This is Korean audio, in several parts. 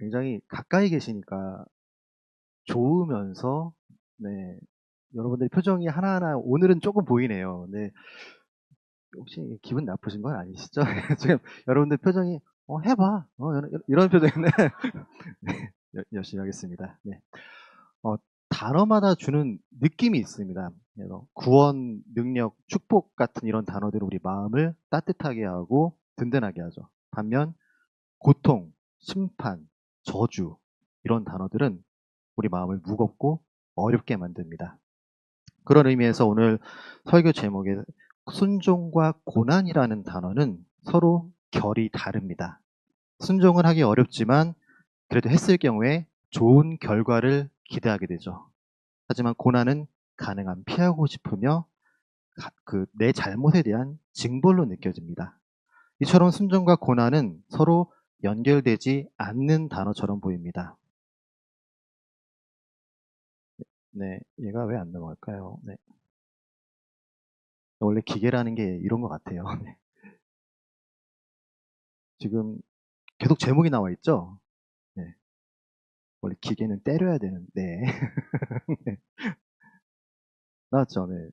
굉장히 가까이 계시니까 좋으면서 네 여러분들의 표정이 하나하나 오늘은 쪼끔 보이네요. 네. 혹시 기분 나쁘신 건 아니시죠? 지금 여러분들 표정이 해 봐." 이런 표정인데 네. 열심히 하겠습니다. 네. 어 단어마다 주는 느낌이 있습니다. 그래서 구원, 능력, 축복 같은 이런 단어들은 우리 마음을 따뜻하게 하고 든든하게 하죠. 반면 고통, 심판, 저주 이런 단어들은 우리 마음을 무겁고 어렵게 만듭니다. 그런 의미에서 오늘 설교 제목의 순종과 고난이라는 단어는 서로 결이 다릅니다. 순종은 하기 어렵지만 그래도 했을 경우에 좋은 결과를 기대하게 되죠. 하지만 고난은 가능한 피하고 싶으며 내 잘못에 대한 징벌로 느껴집니다. 이처럼 순종과 고난은 서로 연결되지 않는 단어처럼 보입니다. 네, 얘가 왜 안 넘어갈까요? 네. 원래 기계라는 게 이런 것 같아요. 네. 지금 계속 제목이 나와 있죠? 네. 원래 기계는 때려야 되는데. 네. 나왔죠? 네.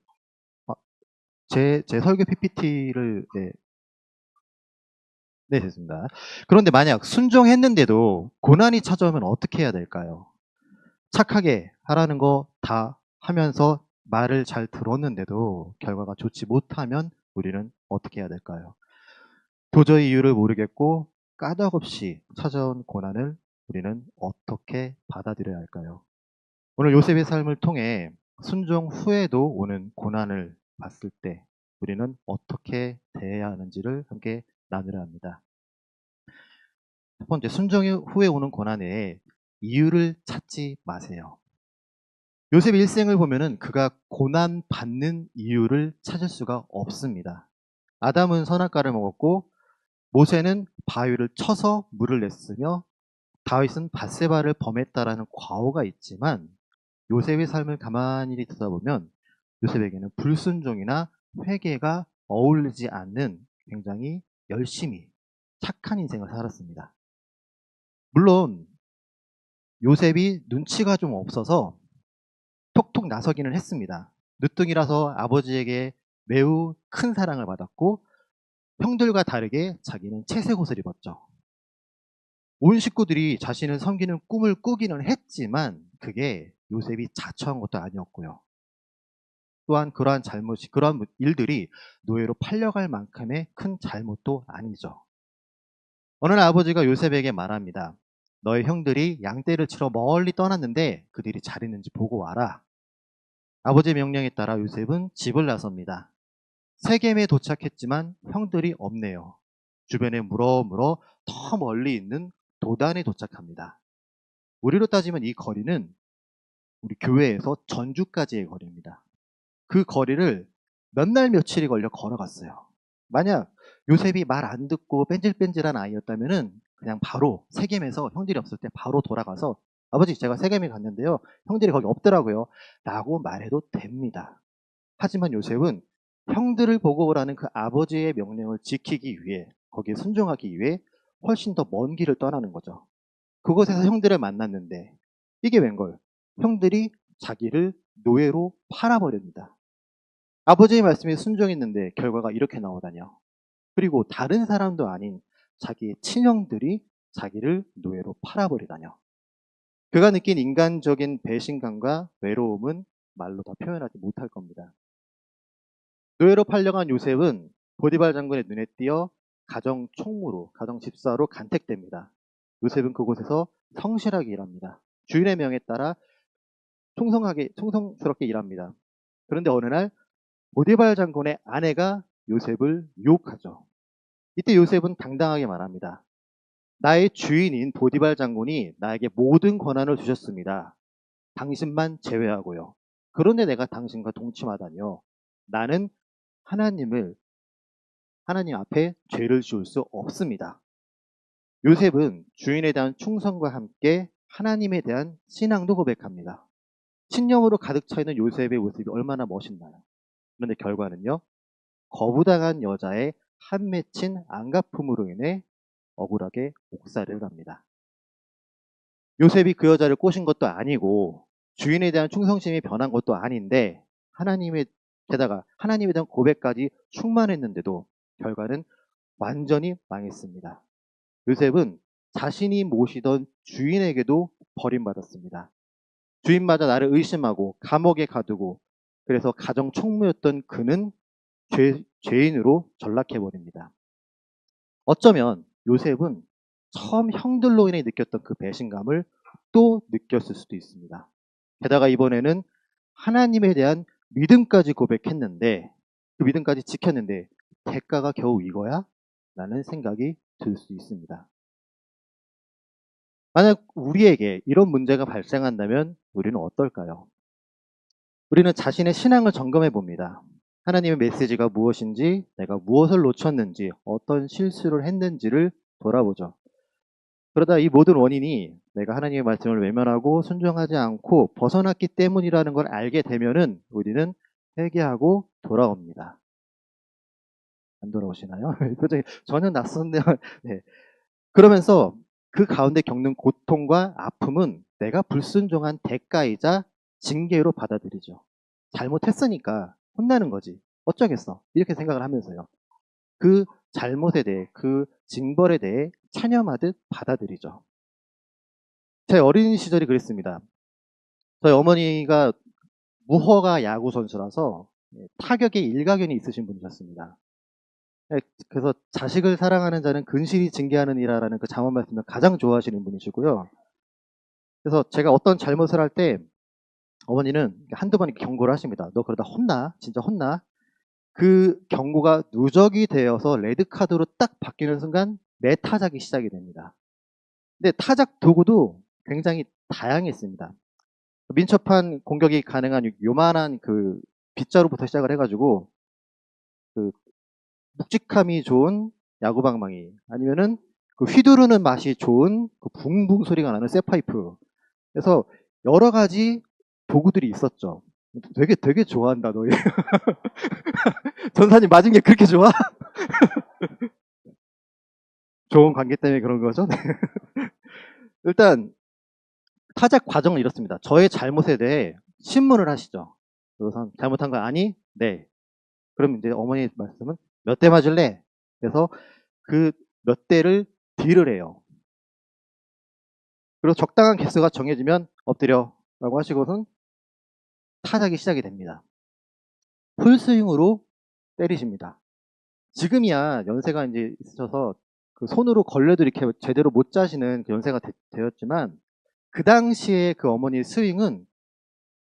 아, 제 설교 PPT를 네. 네, 됐습니다. 그런데 만약 순종했는데도 고난이 찾아오면 어떻게 해야 될까요? 착하게 하라는 거 다 하면서 말을 잘 들었는데도 결과가 좋지 못하면 우리는 어떻게 해야 될까요? 도저히 이유를 모르겠고 까닭없이 찾아온 고난을 우리는 어떻게 받아들여야 할까요? 오늘 요셉의 삶을 통해 순종 후에도 오는 고난을 봤을 때 우리는 어떻게 대해야 하는지를 함께 나누려 합니다. 첫 번째, 순종 후에 오는 고난에 이유를 찾지 마세요. 요셉의 일생을 보면은 그가 고난받는 이유를 찾을 수가 없습니다. 아담은 선악과를 먹었고 모세는 바위를 쳐서 물을 냈으며 다윗은 밧세바를 범했다라는 과오가 있지만 요셉의 삶을 가만히 들여다보면 요셉에게는 불순종이나 회개가 어울리지 않는 굉장히 열심히 착한 인생을 살았습니다. 물론 요셉이 눈치가 좀 없어서 톡톡 나서기는 했습니다. 늦둥이라서 아버지에게 매우 큰 사랑을 받았고 형들과 다르게 자기는 채색 옷을 입었죠. 온 식구들이 자신을 섬기는 꿈을 꾸기는 했지만 그게 요셉이 자처한 것도 아니었고요. 또한 그러한 일들이 노예로 팔려갈 만큼의 큰 잘못도 아니죠. 어느 날 아버지가 요셉에게 말합니다. 너의 형들이 양떼를 치러 멀리 떠났는데 그들이 잘 있는지 보고 와라. 아버지의 명령에 따라 요셉은 집을 나섭니다. 세겜에 도착했지만 형들이 없네요. 주변에 물어 더 멀리 있는 도단에 도착합니다. 우리로 따지면 이 거리는 우리 교회에서 전주까지의 거리입니다. 그 거리를 몇 날 며칠이 걸려 걸어갔어요. 만약 요셉이 말 안 듣고 뺀질뺀질한 아이였다면은 그냥 바로 세겜에서 형들이 없을 때 바로 돌아가서 아버지 제가 세겜에 갔는데요. 형들이 거기 없더라고요. 라고 말해도 됩니다. 하지만 요셉은 형들을 보고 오라는 그 아버지의 명령을 지키기 위해 거기에 순종하기 위해 훨씬 더 먼 길을 떠나는 거죠. 그곳에서 형들을 만났는데 이게 웬걸? 형들이 자기를 노예로 팔아버립니다. 아버지의 말씀에 순종했는데 결과가 이렇게 나오다뇨. 그리고 다른 사람도 아닌 자기의 친형들이 자기를 노예로 팔아버리다뇨. 그가 느낀 인간적인 배신감과 외로움은 말로 다 표현하지 못할 겁니다. 노예로 팔려간 요셉은 보디발 장군의 눈에 띄어 가정 총무로, 가정 집사로 간택됩니다. 요셉은 그곳에서 성실하게 일합니다. 주인의 명에 따라 충성스럽게 일합니다. 그런데 어느 날 보디발 장군의 아내가 요셉을 유혹하죠. 이때 요셉은 당당하게 말합니다. 나의 주인인 보디발 장군이 나에게 모든 권한을 주셨습니다. 당신만 제외하고요. 그런데 내가 당신과 동침하다니요. 나는 하나님을 하나님 앞에 죄를 지을 수 없습니다. 요셉은 주인에 대한 충성과 함께 하나님에 대한 신앙도 고백합니다. 신념으로 가득 차 있는 요셉의 모습이 얼마나 멋있나요? 그런데 결과는요. 거부당한 여자의 한 맺힌 안가품으로 인해 억울하게 옥살이를 합니다. 요셉이 그 여자를 꼬신 것도 아니고 주인에 대한 충성심이 변한 것도 아닌데 게다가 하나님에 대한 고백까지 충만했는데도 결과는 완전히 망했습니다. 요셉은 자신이 모시던 주인에게도 버림받았습니다. 주인마저 나를 의심하고 감옥에 가두고 그래서 가정 총무였던 그는 죄인으로 전락해버립니다. 어쩌면 요셉은 처음 형들로 인해 느꼈던 그 배신감을 또 느꼈을 수도 있습니다. 게다가 이번에는 하나님에 대한 믿음까지 고백했는데 그 믿음까지 지켰는데 대가가 겨우 이거야? 라는 생각이 들 수 있습니다. 만약 우리에게 이런 문제가 발생한다면 우리는 어떨까요? 우리는 자신의 신앙을 점검해 봅니다. 하나님의 메시지가 무엇인지, 내가 무엇을 놓쳤는지, 어떤 실수를 했는지를 돌아보죠. 그러다 이 모든 원인이 내가 하나님의 말씀을 외면하고 순종하지 않고 벗어났기 때문이라는 걸 알게 되면은 우리는 회개하고 돌아옵니다. 안 돌아오시나요? 표정이 전혀 낯선데요. 네. 그러면서 그 가운데 겪는 고통과 아픔은 내가 불순종한 대가이자 징계로 받아들이죠. 잘못했으니까 혼나는 거지. 어쩌겠어. 이렇게 생각을 하면서요. 그 잘못에 대해, 그 징벌에 대해 차념하듯 받아들이죠. 제 어린 시절이 그랬습니다. 저희 어머니가 무허가 야구 선수라서 타격에 일가견이 있으신 분이셨습니다. 그래서 자식을 사랑하는 자는 근실이 징계하느니라라는 그 잠언 말씀을 가장 좋아하시는 분이시고요. 그래서 제가 어떤 잘못을 할 때 어머니는 한두 번 경고를 하십니다. 너 그러다 혼나. 진짜 혼나. 그 경고가 누적이 되어서 레드카드로 딱 바뀌는 순간 내 타작이 시작이 됩니다. 근데 타작 도구도 굉장히 다양했습니다. 민첩한 공격이 가능한 요만한 그 빗자루부터 시작을 해가지고 그 묵직함이 좋은 야구방망이 아니면은 그 휘두르는 맛이 좋은 그 붕붕 소리가 나는 쇠파이프. 그래서 여러 가지 도구들이 있었죠. 되게 좋아한다 너. 전사님 맞은 게 그렇게 좋아? 좋은 관계 때문에 그런 거죠. 네. 일단 타작 과정은 이렇습니다. 저의 잘못에 대해 신문을 하시죠. 그래서 잘못한 거 아니? 네. 그럼 이제 어머니 말씀은 몇 대 맞을래? 그래서 그 몇 대를 딜을 해요. 그리고 적당한 개수가 정해지면 엎드려 라고 하시고선 타작이 시작이 됩니다. 풀스윙으로 때리십니다. 지금이야 연세가 이제 있으셔서 그 손으로 걸레도 이렇게 제대로 못 짜시는 그 연세가 되었지만 그 당시에 그 어머니 스윙은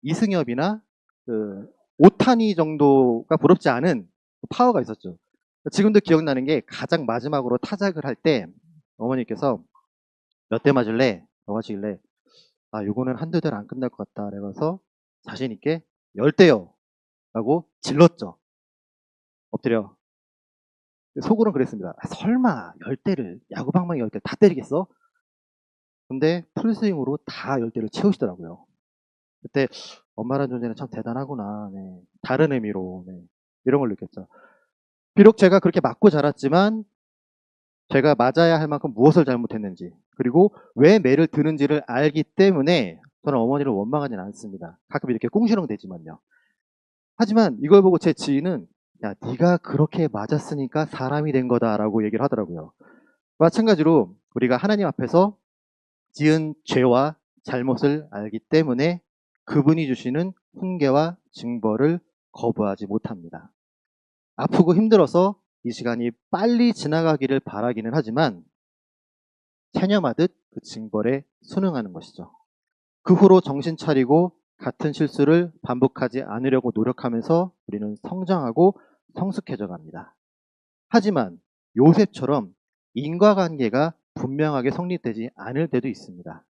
이승엽이나 그 오타니 정도가 부럽지 않은 파워가 있었죠. 지금도 기억나는 게 가장 마지막으로 타작을 할 때 어머니께서 몇 대 맞을래? 라고 하시길래 아 요거는 한두 대로 안 끝날 것 같다. 그래서 자신 있게 10대요 라고 질렀죠. 엎드려. 속으로는 그랬습니다. 아, 설마 10대를 야구방망이 10대 다 때리겠어? 근데 풀스윙으로 다 10대를 채우시더라고요. 그때 엄마라는 존재는 참 대단하구나. 네. 다른 의미로 네. 이런 걸 느꼈죠. 비록 제가 그렇게 맞고 자랐지만 제가 맞아야 할 만큼 무엇을 잘못했는지 그리고 왜 매를 드는지를 알기 때문에 저는 어머니를 원망하지는 않습니다. 가끔 이렇게 꿍시렁 되지만요. 하지만 이걸 보고 제 지인은 야 네가 그렇게 맞았으니까 사람이 된 거다라고 얘기를 하더라고요. 마찬가지로 우리가 하나님 앞에서 지은 죄와 잘못을 알기 때문에 그분이 주시는 훈계와 징벌을 거부하지 못합니다. 아프고 힘들어서 이 시간이 빨리 지나가기를 바라기는 하지만 체념하듯 그 징벌에 순응하는 것이죠. 그 후로 정신 차리고 같은 실수를 반복하지 않으려고 노력하면서 우리는 성장하고 성숙해져 갑니다. 하지만 요셉처럼 인과관계가 분명하게 성립되지 않을 때도 있습니다.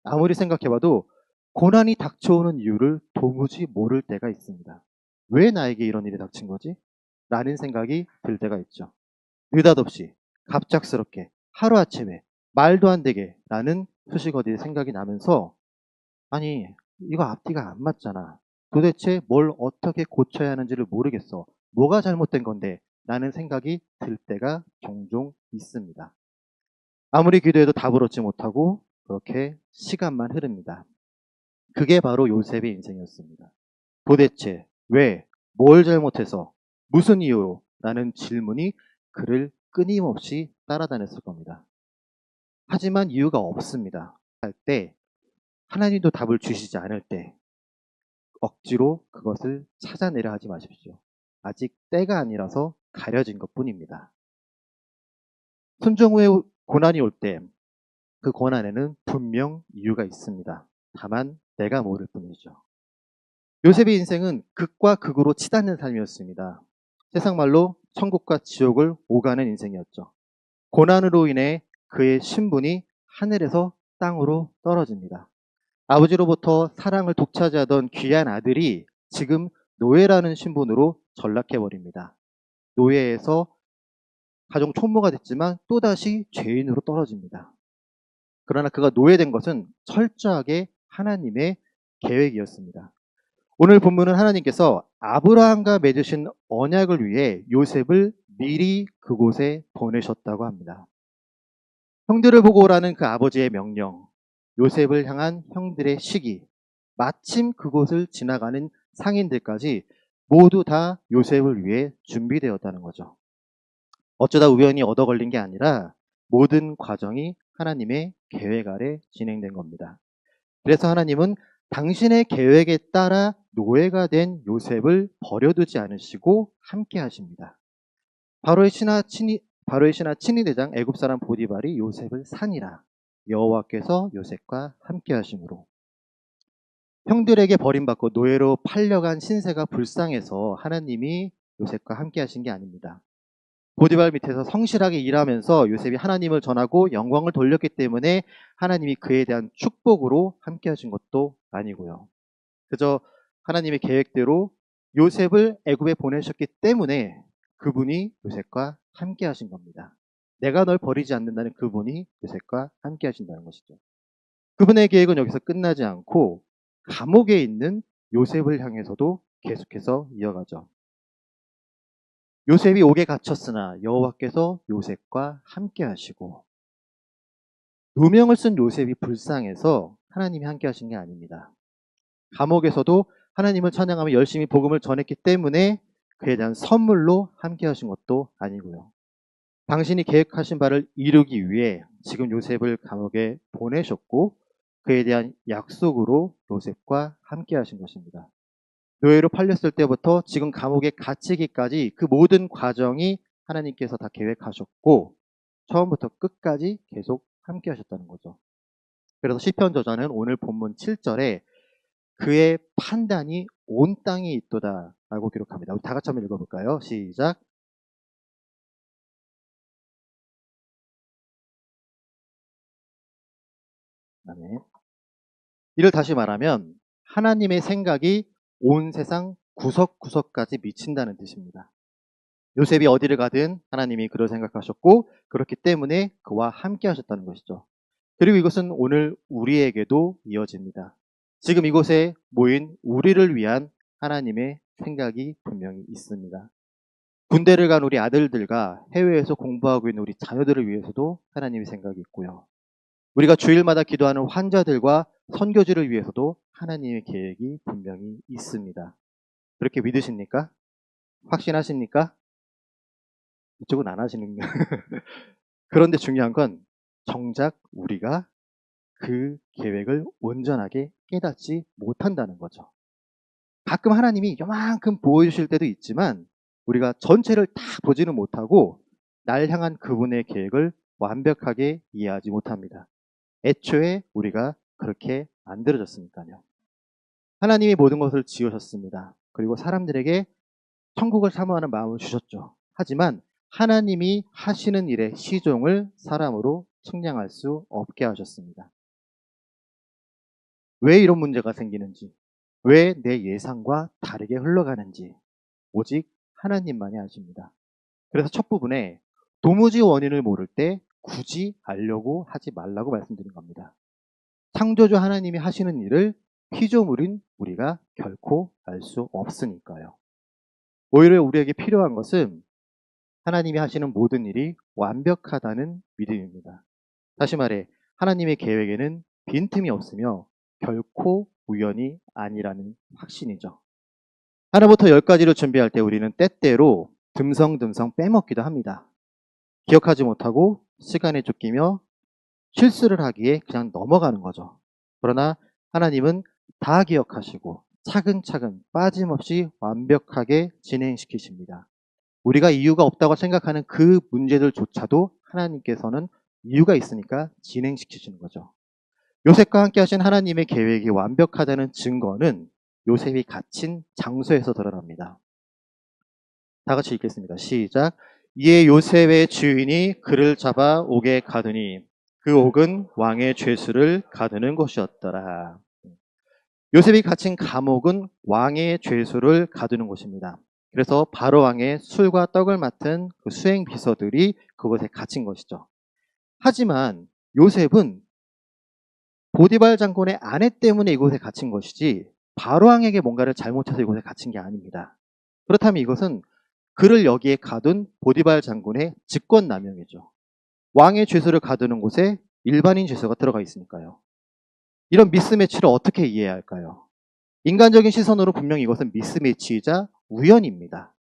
아무리 생각해봐도 고난이 닥쳐오는 이유를 도무지 모를 때가 있습니다. 왜 나에게 이런 일이 닥친 거지? 라는 생각이 들 때가 있죠. 느닷없이 갑작스럽게 하루아침에 말도 안 되게 라는 수식어들이 생각이 나면서 아니 이거 앞뒤가 안 맞잖아. 도대체 뭘 어떻게 고쳐야 하는지를 모르겠어. 뭐가 잘못된 건데? 라는 생각이 들 때가 종종 있습니다. 아무리 기도해도 답을 얻지 못하고 그렇게 시간만 흐릅니다. 그게 바로 요셉의 인생이었습니다. 도대체 왜, 뭘 잘못해서, 무슨 이유로? 라는 질문이 그를 끊임없이 따라다녔을 겁니다. 하지만 이유가 없습니다. 할 때, 하나님도 답을 주시지 않을 때, 억지로 그것을 찾아내려 하지 마십시오. 아직 때가 아니라서 가려진 것 뿐입니다. 순종 후에 고난이 올 때, 그 고난에는 분명 이유가 있습니다. 다만 내가 모를 뿐이죠. 요셉의 인생은 극과 극으로 치닫는 삶이었습니다. 세상 말로 천국과 지옥을 오가는 인생이었죠. 고난으로 인해 그의 신분이 하늘에서 땅으로 떨어집니다. 아버지로부터 사랑을 독차지하던 귀한 아들이 지금 노예라는 신분으로 전락해버립니다. 노예에서 가정 총무가 됐지만 또다시 죄인으로 떨어집니다. 그러나 그가 노예된 것은 철저하게 하나님의 계획이었습니다. 오늘 본문은 하나님께서 아브라함과 맺으신 언약을 위해 요셉을 미리 그곳에 보내셨다고 합니다. 형들을 보고 오라는 그 아버지의 명령, 요셉을 향한 형들의 시기, 마침 그곳을 지나가는 상인들까지 모두 다 요셉을 위해 준비되었다는 거죠. 어쩌다 우연히 얻어 걸린 게 아니라 모든 과정이 하나님의 계획 아래 진행된 겁니다. 그래서 하나님은 당신의 계획에 따라 노예가 된 요셉을 버려두지 않으시고 함께 하십니다. 바로의 신하 친위 대장 애굽 사람 보디발이 요셉을 산이라 여호와께서 요셉과 함께 하심으로 형들에게 버림받고 노예로 팔려간 신세가 불쌍해서 하나님이 요셉과 함께 하신 게 아닙니다. 보디발 밑에서 성실하게 일하면서 요셉이 하나님을 전하고 영광을 돌렸기 때문에 하나님이 그에 대한 축복으로 함께 하신 것도 아니고요. 그저 하나님의 계획대로 요셉을 애굽에 보내셨기 때문에 그분이 요셉과 함께 하신 겁니다. 내가 널 버리지 않는다는 그분이 요셉과 함께 하신다는 것이죠. 그분의 계획은 여기서 끝나지 않고 감옥에 있는 요셉을 향해서도 계속해서 이어가죠. 요셉이 옥에 갇혔으나 여호와께서 요셉과 함께 하시고, 누명을 쓴 요셉이 불쌍해서 하나님이 함께 하신 게 아닙니다. 감옥에서도 하나님을 찬양하며 열심히 복음을 전했기 때문에 그에 대한 선물로 함께 하신 것도 아니고요. 당신이 계획하신 바를 이루기 위해 지금 요셉을 감옥에 보내셨고 그에 대한 약속으로 요셉과 함께 하신 것입니다. 노예로 팔렸을 때부터 지금 감옥에 갇히기까지 그 모든 과정이 하나님께서 다 계획하셨고 처음부터 끝까지 계속 함께 하셨다는 거죠. 그래서 시편 저자는 오늘 본문 7절에 그의 판단이 온 땅에 있도다 라고 기록합니다. 우리 다 같이 한번 읽어볼까요? 시작. 아멘. 이를 다시 말하면 하나님의 생각이 온 세상 구석구석까지 미친다는 뜻입니다. 요셉이 어디를 가든 하나님이 그를 생각하셨고 그렇기 때문에 그와 함께 하셨다는 것이죠. 그리고 이것은 오늘 우리에게도 이어집니다. 지금 이곳에 모인 우리를 위한 하나님의 생각이 분명히 있습니다. 군대를 간 우리 아들들과 해외에서 공부하고 있는 우리 자녀들을 위해서도 하나님의 생각이 있고요. 우리가 주일마다 기도하는 환자들과 선교지를 위해서도 하나님의 계획이 분명히 있습니다. 그렇게 믿으십니까? 확신하십니까? 이쪽은 안 하시는 거예요. 그런데 중요한 건 정작 우리가 그 계획을 온전하게 깨닫지 못한다는 거죠. 가끔 하나님이 요만큼 보여주실 때도 있지만 우리가 전체를 다 보지는 못하고 날 향한 그분의 계획을 완벽하게 이해하지 못합니다. 애초에 우리가 그렇게 만들어졌으니까요. 하나님이 모든 것을 지으셨습니다. 그리고 사람들에게 천국을 사모하는 마음을 주셨죠. 하지만 하나님이 하시는 일의 시종을 사람으로 측량할 수 없게 하셨습니다. 왜 이런 문제가 생기는지, 왜 내 예상과 다르게 흘러가는지 오직 하나님만이 아십니다. 그래서 첫 부분에 도무지 원인을 모를 때 굳이 알려고 하지 말라고 말씀드린 겁니다. 창조주 하나님이 하시는 일을 피조물인 우리가 결코 알 수 없으니까요. 오히려 우리에게 필요한 것은 하나님이 하시는 모든 일이 완벽하다는 믿음입니다. 다시 말해 하나님의 계획에는 빈틈이 없으며 결코 우연이 아니라는 확신이죠. 하나부터 열까지를 준비할 때 우리는 때때로 듬성듬성 빼먹기도 합니다. 기억하지 못하고 시간에 쫓기며 실수를 하기에 그냥 넘어가는 거죠. 그러나 하나님은 다 기억하시고 차근차근 빠짐없이 완벽하게 진행시키십니다. 우리가 이유가 없다고 생각하는 그 문제들조차도 하나님께서는 이유가 있으니까 진행시키시는 거죠. 요셉과 함께 하신 하나님의 계획이 완벽하다는 증거는 요셉이 갇힌 장소에서 드러납니다. 다 같이 읽겠습니다. 시작. 이에 요셉의 주인이 그를 잡아 옥에 가두니 그 옥은 왕의 죄수를 가두는 곳이었더라. 요셉이 갇힌 감옥은 왕의 죄수를 가두는 곳입니다. 그래서 바로 왕의 술과 떡을 맡은 그 수행 비서들이 그곳에 갇힌 것이죠. 하지만 요셉은 보디발 장군의 아내 때문에 이곳에 갇힌 것이지 바로 왕에게 뭔가를 잘못해서 이곳에 갇힌 게 아닙니다. 그렇다면 이것은 그를 여기에 가둔 보디발 장군의 직권남용이죠. 왕의 죄수를 가두는 곳에 일반인 죄수가 들어가 있으니까요. 이런 미스매치를 어떻게 이해해야 할까요? 인간적인 시선으로 분명히 이것은 미스매치이자 우연입니다.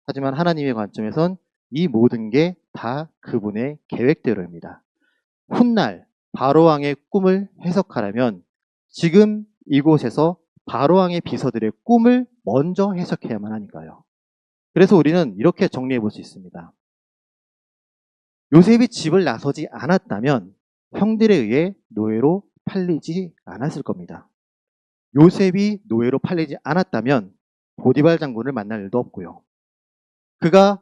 하지만 하나님의 관점에선 이 모든 게 다 그분의 계획대로입니다. 훗날 바로왕의 꿈을 해석하려면 지금 이곳에서 바로왕의 비서들의 꿈을 먼저 해석해야만 하니까요. 그래서 우리는 이렇게 정리해 볼 수 있습니다. 요셉이 집을 나서지 않았다면 형들에 의해 노예로 팔리지 않았을 겁니다. 요셉이 노예로 팔리지 않았다면 보디발 장군을 만날 일도 없고요. 그가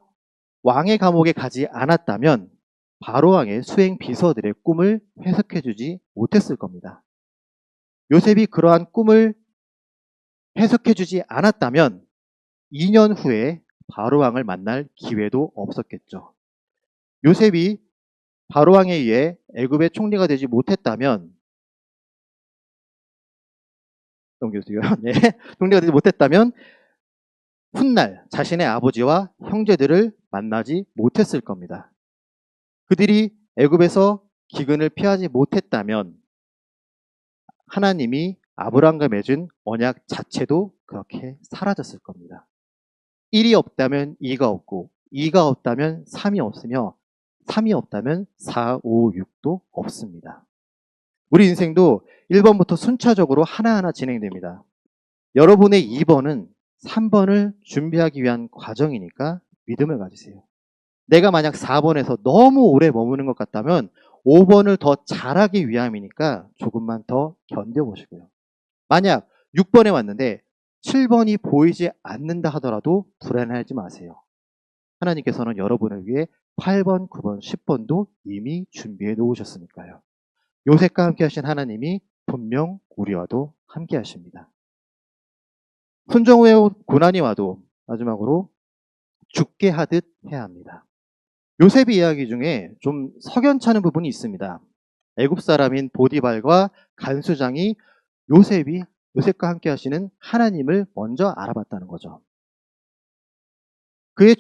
왕의 감옥에 가지 않았다면 바로왕의 수행 비서들의 꿈을 해석해주지 못했을 겁니다. 요셉이 그러한 꿈을 해석해주지 않았다면 2년 후에 바로왕을 만날 기회도 없었겠죠. 요셉이 바로왕에 의해 애굽의 총리가 되지 못했다면 네, 총리가 되지 못했다면 훗날 자신의 아버지와 형제들을 만나지 못했을 겁니다. 그들이 애굽에서 기근을 피하지 못했다면 하나님이 아브라함과 맺은 언약 자체도 그렇게 사라졌을 겁니다. 1이 없다면 2가 없고 2가 없다면 3이 없으며 3이 없다면 4, 5, 6도 없습니다. 우리 인생도 1번부터 순차적으로 하나하나 진행됩니다. 여러분의 2번은 3번을 준비하기 위한 과정이니까 믿음을 가지세요. 내가 만약 4번에서 너무 오래 머무는 것 같다면 5번을 더 잘하기 위함이니까 조금만 더 견뎌보시고요. 만약 6번에 왔는데 7번이 보이지 않는다 하더라도 불안해하지 마세요. 하나님께서는 여러분을 위해 8번, 9번, 10번도 이미 준비해 놓으셨으니까요. 요셉과 함께 하신 하나님이 분명 우리와도 함께 하십니다. 순종 후에 고난이 와도 마지막으로 죽게 하듯 해야 합니다. 요셉의 이야기 중에 좀 석연찮은 부분이 있습니다. 애굽 사람인 보디발과 간수장이 요셉과 함께 하시는 하나님을 먼저 알아봤다는 거죠. 그의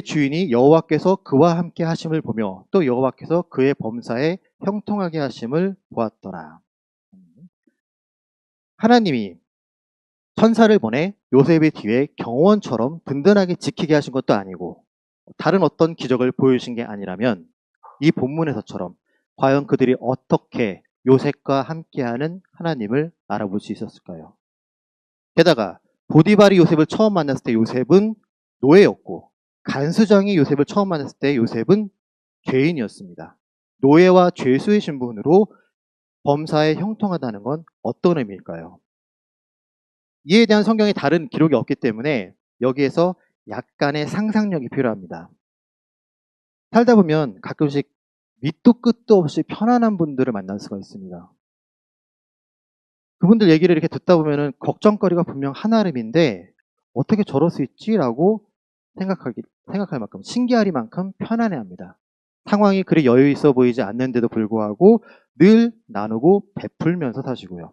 주인이 여호와께서 그와 함께 하심을 보며 또 여호와께서 그의 범사에 형통하게 하심을 보았더라. 하나님이 천사를 보내 요셉의 뒤에 경호원처럼 든든하게 지키게 하신 것도 아니고 다른 어떤 기적을 보여주신 게 아니라면 이 본문에서처럼 과연 그들이 어떻게 요셉과 함께하는 하나님을 알아볼 수 있었을까요? 게다가 보디발이 요셉을 처음 만났을 때 요셉은 노예였고 간수장이 요셉을 처음 만났을 때 요셉은 죄인이었습니다. 노예와 죄수의 신분으로 범사에 형통하다는 건 어떤 의미일까요? 이에 대한 성경에 다른 기록이 없기 때문에 여기에서 약간의 상상력이 필요합니다. 살다 보면 가끔씩 밑도 끝도 없이 편안한 분들을 만날 수가 있습니다. 그분들 얘기를 이렇게 듣다 보면은 걱정거리가 분명 한아름인데 어떻게 저럴 수 있지라고 생각할 만큼 신기할 만큼 편안해합니다. 상황이 그리 여유 있어 보이지 않는데도 불구하고 늘 나누고 베풀면서 사시고요.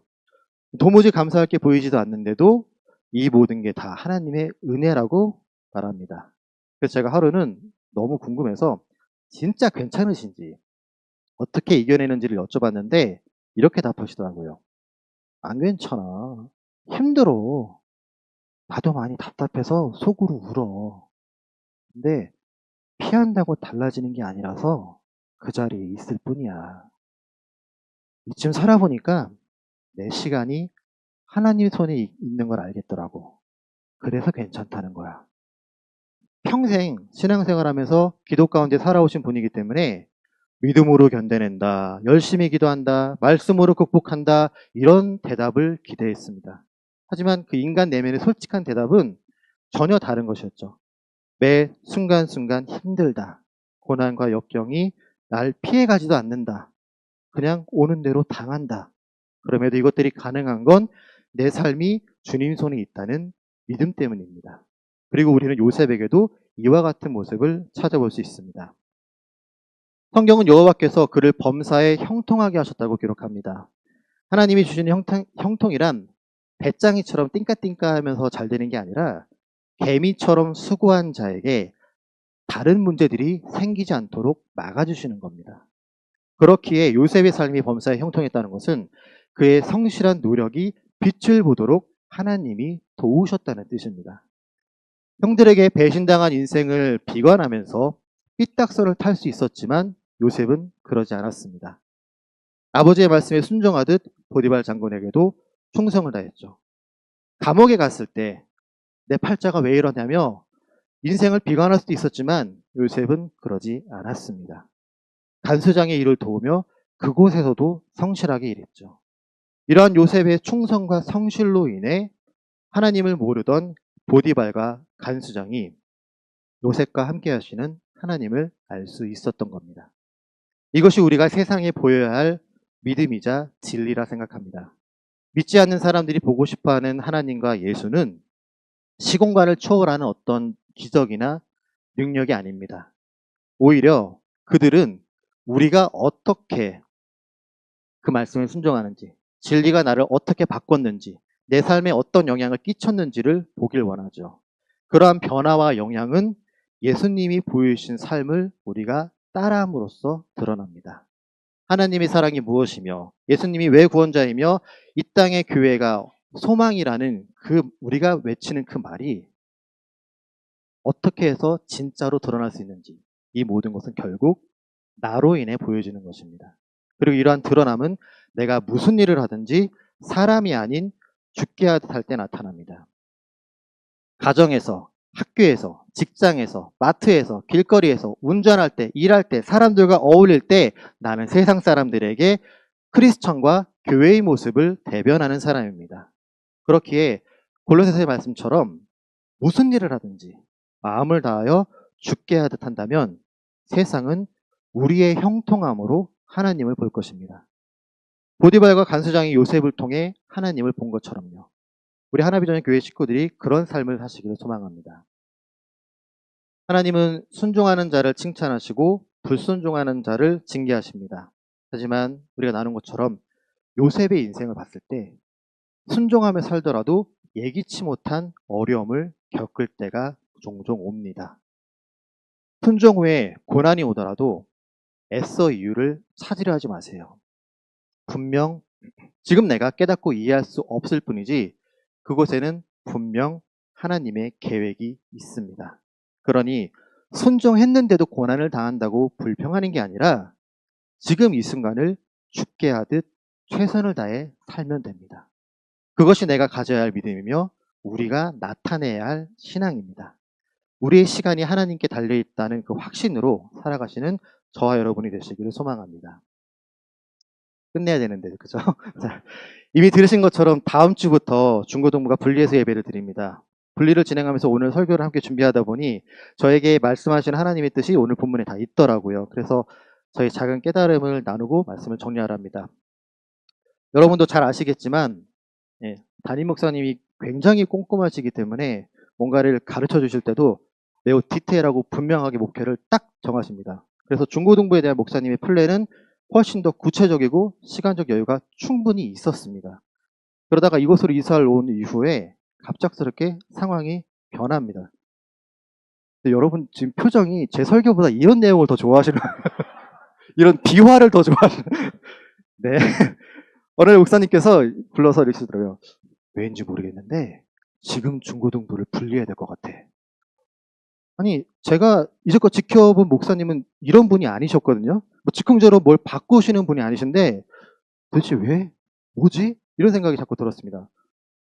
도무지 감사할 게 보이지도 않는데도 이 모든 게 다 하나님의 은혜라고 말합니다. 그래서 제가 하루는 너무 궁금해서 진짜 괜찮으신지 어떻게 이겨내는지를 여쭤봤는데 이렇게 답하시더라고요. 안 괜찮아. 힘들어. 나도 많이 답답해서 속으로 울어. 근데 피한다고 달라지는 게 아니라서 그 자리에 있을 뿐이야. 이쯤 살아보니까 내 시간이 하나님 손에 있는 걸 알겠더라고. 그래서 괜찮다는 거야. 평생 신앙생활하면서 기도 가운데 살아오신 분이기 때문에 믿음으로 견뎌낸다, 열심히 기도한다, 말씀으로 극복한다, 이런 대답을 기대했습니다. 하지만 그 인간 내면의 솔직한 대답은 전혀 다른 것이었죠. 매 순간순간 힘들다. 고난과 역경이 날 피해가지도 않는다. 그냥 오는 대로 당한다. 그럼에도 이것들이 가능한 건 내 삶이 주님 손에 있다는 믿음 때문입니다. 그리고 우리는 요셉에게도 이와 같은 모습을 찾아볼 수 있습니다. 성경은 여호와께서 그를 범사에 형통하게 하셨다고 기록합니다. 하나님이 주시는 형통이란 배짱이처럼 띵까띵까 하면서 잘 되는 게 아니라 개미처럼 수고한 자에게 다른 문제들이 생기지 않도록 막아주시는 겁니다. 그렇기에 요셉의 삶이 범사에 형통했다는 것은 그의 성실한 노력이 빛을 보도록 하나님이 도우셨다는 뜻입니다. 형들에게 배신당한 인생을 비관하면서 삐딱선을 탈 수 있었지만 요셉은 그러지 않았습니다. 아버지의 말씀에 순종하듯 보디발 장군에게도 충성을 다했죠. 감옥에 갔을 때 내 팔자가 왜 이러냐며 인생을 비관할 수도 있었지만 요셉은 그러지 않았습니다. 간수장의 일을 도우며 그곳에서도 성실하게 일했죠. 이러한 요셉의 충성과 성실로 인해 하나님을 모르던 보디발과 간수장이 요셉과 함께 하시는 하나님을 알 수 있었던 겁니다. 이것이 우리가 세상에 보여야 할 믿음이자 진리라 생각합니다. 믿지 않는 사람들이 보고 싶어하는 하나님과 예수는 시공간을 초월하는 어떤 기적이나 능력이 아닙니다. 오히려 그들은 우리가 어떻게 그 말씀에 순종하는지, 진리가 나를 어떻게 바꿨는지, 내 삶에 어떤 영향을 끼쳤는지를 보길 원하죠. 그러한 변화와 영향은 예수님이 보여주신 삶을 우리가 따라함으로써 드러납니다. 하나님의 사랑이 무엇이며 예수님이 왜 구원자이며 이 땅의 교회가 소망이라는 그 우리가 외치는 그 말이 어떻게 해서 진짜로 드러날 수 있는지, 이 모든 것은 결국 나로 인해 보여지는 것입니다. 그리고 이러한 드러남은 내가 무슨 일을 하든지 사람이 아닌 죽게 하듯 할 때 나타납니다. 가정에서, 학교에서, 직장에서, 마트에서, 길거리에서, 운전할 때, 일할 때, 사람들과 어울릴 때 나는 세상 사람들에게 크리스천과 교회의 모습을 대변하는 사람입니다. 그렇기에 골로새서의 말씀처럼 무슨 일을 하든지 마음을 다하여 죽게 하듯 한다면 세상은 우리의 형통함으로 하나님을 볼 것입니다. 보디발과 간수장이 요셉을 통해 하나님을 본 것처럼요. 우리 하나비전의 교회 식구들이 그런 삶을 사시기를 소망합니다. 하나님은 순종하는 자를 칭찬하시고 불순종하는 자를 징계하십니다. 하지만 우리가 나눈 것처럼 요셉의 인생을 봤을 때 순종하며 살더라도 예기치 못한 어려움을 겪을 때가 종종 옵니다. 순종 후에 고난이 오더라도 애써 이유를 찾으려 하지 마세요. 분명 지금 내가 깨닫고 이해할 수 없을 뿐이지 그곳에는 분명 하나님의 계획이 있습니다. 그러니 순종했는데도 고난을 당한다고 불평하는 게 아니라 지금 이 순간을 죽게 하듯 최선을 다해 살면 됩니다. 그것이 내가 가져야 할 믿음이며 우리가 나타내야 할 신앙입니다. 우리의 시간이 하나님께 달려있다는 그 확신으로 살아가시는 저와 여러분이 되시기를 소망합니다. 끝내야 되는데, 그죠? 자, 이미 들으신 것처럼 다음 주부터 중고등부가 분리해서 예배를 드립니다. 분리를 진행하면서 오늘 설교를 함께 준비하다 보니 저에게 말씀하시는 하나님의 뜻이 오늘 본문에 다 있더라고요. 그래서 저희 작은 깨달음을 나누고 말씀을 정리하랍니다. 여러분도 잘 아시겠지만 담임 목사님이 굉장히 꼼꼼하시기 때문에 뭔가를 가르쳐 주실 때도 매우 디테일하고 분명하게 목표를 딱 정하십니다. 그래서 중고등부에 대한 목사님의 플랜은 훨씬 더 구체적이고 시간적 여유가 충분히 있었습니다. 그러다가 이곳으로 이사를 온 이후에 갑작스럽게 상황이 변합니다. 여러분 지금 표정이 제 설교보다 이런 내용을 더 좋아하시는 이런 비화를 더 좋아하시는 네. 어느 목사님께서 불러서 이렇게 쓰더라고요. 왜인지 모르겠는데 지금 중고등부를 분리해야 될 것 같아. 아니 제가 이제껏 지켜본 목사님은 이런 분이 아니셨거든요. 뭐 즉흥적으로 뭘 바꾸시는 분이 아니신데 도대체 왜? 뭐지? 이런 생각이 자꾸 들었습니다.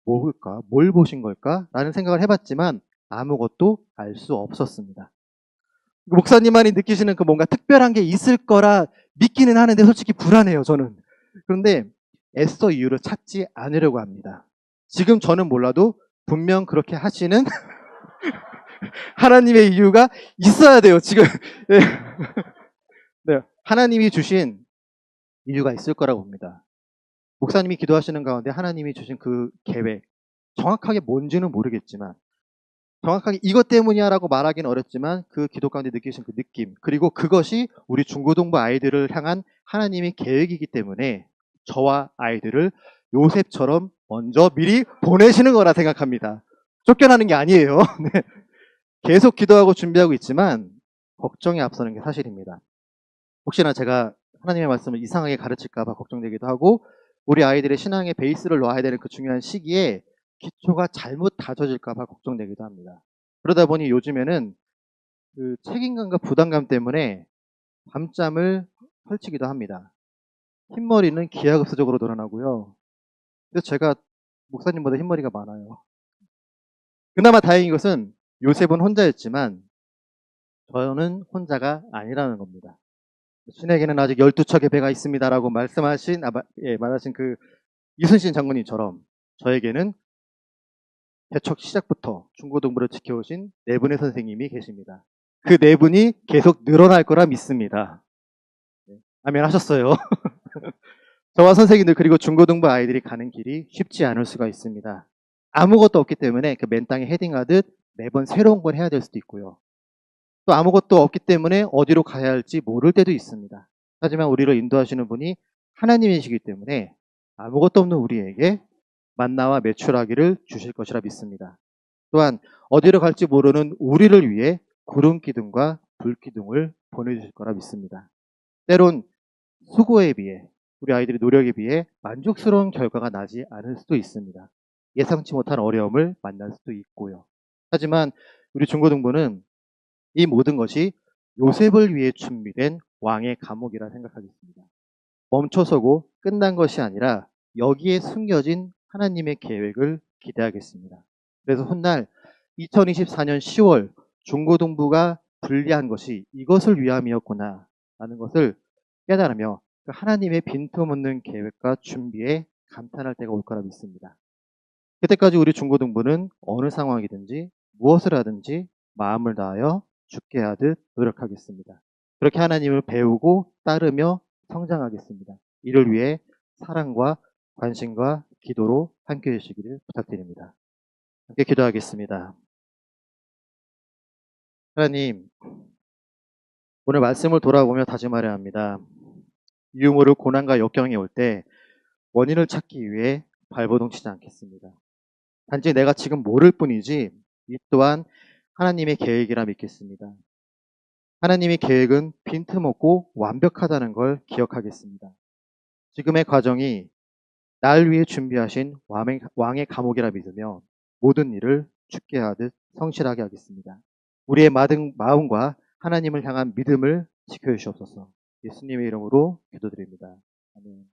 뭘까? 뭘 보신 걸까? 라는 생각을 해봤지만 아무것도 알 수 없었습니다. 목사님만이 느끼시는 그 뭔가 특별한 게 있을 거라 믿기는 하는데 솔직히 불안해요, 저는. 그런데 애써 이유를 찾지 않으려고 합니다. 지금 저는 몰라도 분명 그렇게 하시는 하나님의 이유가 있어야 돼요, 지금. 네. 네. 하나님이 주신 이유가 있을 거라고 봅니다. 목사님이 기도하시는 가운데 하나님이 주신 그 계획, 정확하게 뭔지는 모르겠지만, 정확하게 이것 때문이야 라고 말하기는 어렵지만 그 기도 가운데 느끼신 그 느낌, 그리고 그것이 우리 중고등부 아이들을 향한 하나님의 계획이기 때문에 저와 아이들을 요셉처럼 먼저 미리 보내시는 거라 생각합니다. 쫓겨나는 게 아니에요. 네. 계속 기도하고 준비하고 있지만 걱정이 앞서는 게 사실입니다. 혹시나 제가 하나님의 말씀을 이상하게 가르칠까 봐 걱정되기도 하고, 우리 아이들의 신앙의 베이스를 놓아야 되는 그 중요한 시기에 기초가 잘못 다져질까 봐 걱정되기도 합니다. 그러다 보니 요즘에는 그 책임감과 부담감 때문에 밤잠을 설치기도 합니다. 흰머리는 기하급수적으로 늘어나고요. 그래서 제가 목사님보다 흰머리가 많아요. 그나마 다행인 것은 요셉은 혼자였지만 저는 혼자가 아니라는 겁니다. 신에게는 아직 12척의 배가 있습니다라고 말씀하신 말하신 그 이순신 장군님처럼 저에게는 개척 시작부터 중고등부를 지켜오신 네 분의 선생님이 계십니다. 그 네 분이 계속 늘어날 거라 믿습니다. 아멘 하셨어요. 저와 선생님들 그리고 중고등부 아이들이 가는 길이 쉽지 않을 수가 있습니다. 아무것도 없기 때문에 그 맨 땅에 헤딩하듯 매번 새로운 걸 해야 될 수도 있고요. 또 아무것도 없기 때문에 어디로 가야 할지 모를 때도 있습니다. 하지만 우리를 인도하시는 분이 하나님이시기 때문에 아무것도 없는 우리에게 만나와 메추라기를 주실 것이라 믿습니다. 또한 어디로 갈지 모르는 우리를 위해 구름 기둥과 불 기둥을 보내주실 거라 믿습니다. 때론 수고에 비해, 우리 아이들의 노력에 비해 만족스러운 결과가 나지 않을 수도 있습니다. 예상치 못한 어려움을 만날 수도 있고요. 하지만 우리 중고등부는 이 모든 것이 요셉을 위해 준비된 왕의 감옥이라 생각하겠습니다. 멈춰서고 끝난 것이 아니라 여기에 숨겨진 하나님의 계획을 기대하겠습니다. 그래서 훗날 2024년 10월 중고등부가 분리한 것이 이것을 위함이었구나 라는 것을 깨달으며 하나님의 빈틈없는 계획과 준비에 감탄할 때가 올 거라 믿습니다. 그때까지 우리 중고등부는 어느 상황이든지 무엇을 하든지 마음을 다하여 죽게 하듯 노력하겠습니다. 그렇게 하나님을 배우고 따르며 성장하겠습니다. 이를 위해 사랑과 관심과 기도로 함께 해주시기를 부탁드립니다. 함께 기도하겠습니다. 하나님, 오늘 말씀을 돌아보며 다짐하려 합니다. 유모를 고난과 역경이 올 때 원인을 찾기 위해 발버둥 치지 않겠습니다. 단지 내가 지금 모를 뿐이지 이 또한 하나님의 계획이라 믿겠습니다. 하나님의 계획은 빈틈없고 완벽하다는 걸 기억하겠습니다. 지금의 과정이 날 위해 준비하신 왕의 감옥이라 믿으며 모든 일을 죽게 하듯 성실하게 하겠습니다. 우리의 마음과 하나님을 향한 믿음을 지켜주시옵소서. 예수님의 이름으로 기도드립니다. 아멘.